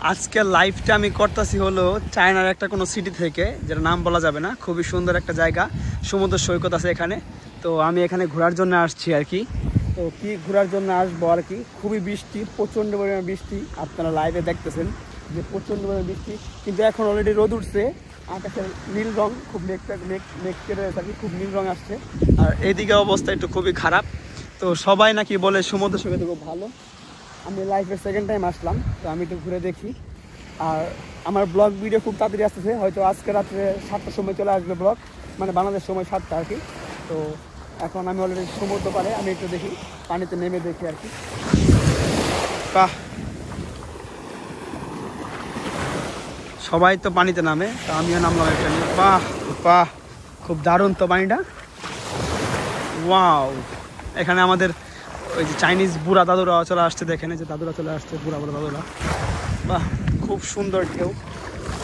আজকের লাইভটা আমি করতেছি হলো চায়নার একটা কোনো সিটি থেকে, যেটা নাম বলা যাবে না। খুবই সুন্দর একটা জায়গা, সমুদ্র সৈকত আছে এখানে। তো আমি এখানে ঘোরার জন্য আসছি আর কি। তো কি ঘোরার জন্য আসবো আর কি, খুবই বৃষ্টি, প্রচণ্ড পরিমাণে বৃষ্টি। আপনারা লাইভে দেখতেছেন যে প্রচণ্ড পরিমাণে বৃষ্টি, কিন্তু এখন অলরেডি রোদ উঠছে। আকাশের নীল রং খুব মেঘ কেটে থাকি, খুব নীল রং আসছে। আর এইদিকে অবস্থা একটু খুবই খারাপ। তো সবাই নাকি বলে সমুদ্র সৈকত খুব ভালো। আমি লাইফের সেকেন্ড টাইম আসলাম, তো আমি একটু ঘুরে দেখি। আর আমার ব্লগ ভিডিও খুব তাড়াতাড়ি আসতেছে, হয়তো আজকে রাত্রে 7টার সময় চলে আসবে ব্লগ, মানে বাংলাদেশ সময় 7টা আর কি। তো এখন আমি অলরেডি সমুদ্র পারে, আমি একটু দেখি, পানিতে নেমে দেখি আর কি। বাহ, সবাই তো পানিতে নামে, তো আমিও নামলাম একটা নিয়ে। বাহ বাহ, খুব দারুণ তো পানিটা। ওয়াও, এখানে আমাদের ওই যে চাইনিজ বুড়া দাদুরা চলে আসছে, দেখেন যে দাদুরা চলে আসছে, বুড়া বুড়া দাদুরা। বাহ, খুব সুন্দর ঢেউ,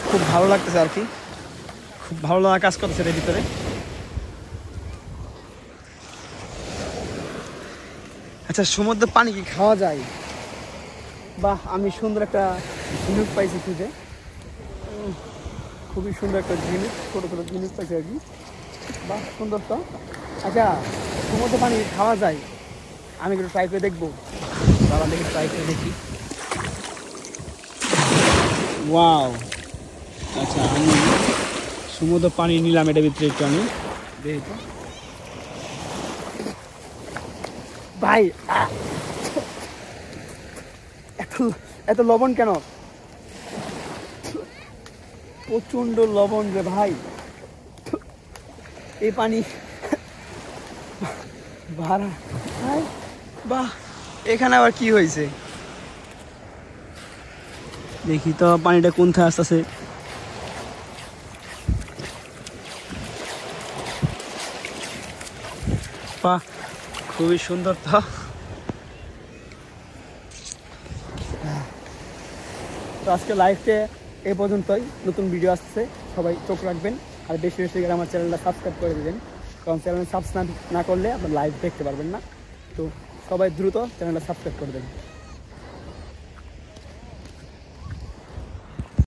খুব ভালো লাগতেছে আর কি, খুব ভালো লাগা কাজ করতেছে এর ভিতরে। আচ্ছা, সমুদ্রের পানি কি খাওয়া যায়? বাহ, আমি সুন্দর একটা ঝিনুক পাইছি খুঁজে, খুবই সুন্দর একটা ঝিনুক, ছোটো ছোটো ঝিনুক পাইছি আর কি। বাহ, সুন্দর তো। আচ্ছা, সমুদ্রের পানি খাওয়া যায়? আমি একটু ট্রাই করে দেখবো, বাবা দেখি, ট্রাই করে দেখি। ওয়াও, আচ্ছা আমি সমুদ্র পানি নিলাম, এটার ভিতরে একটু আমি দেখি তো। ভাই, এত লবণ কেন? প্রচণ্ড লবণ রে ভাই, এই পানি ভাড়া। বাহ, এখানে আবার কি হয়েছে দেখি তো, পানিটা কোনথায় আসতেছে। বাহ, খুবই সুন্দর তো। তো আজকে লাইভে এই পর্যন্তই, নতুন ভিডিও আসছে, সবাই চোখ রাখবেন। আর বেশি বেশি করে আমার চ্যানেলটা সাবস্ক্রাইব করে দেবেন, কারণ চ্যানেল সাবস্ক্রাইব না করলে আপনার লাইভ দেখতে পারবেন না। তো সবাই দ্রুত চ্যানেলটা সাবস্ক্রাইব করে দেবেন।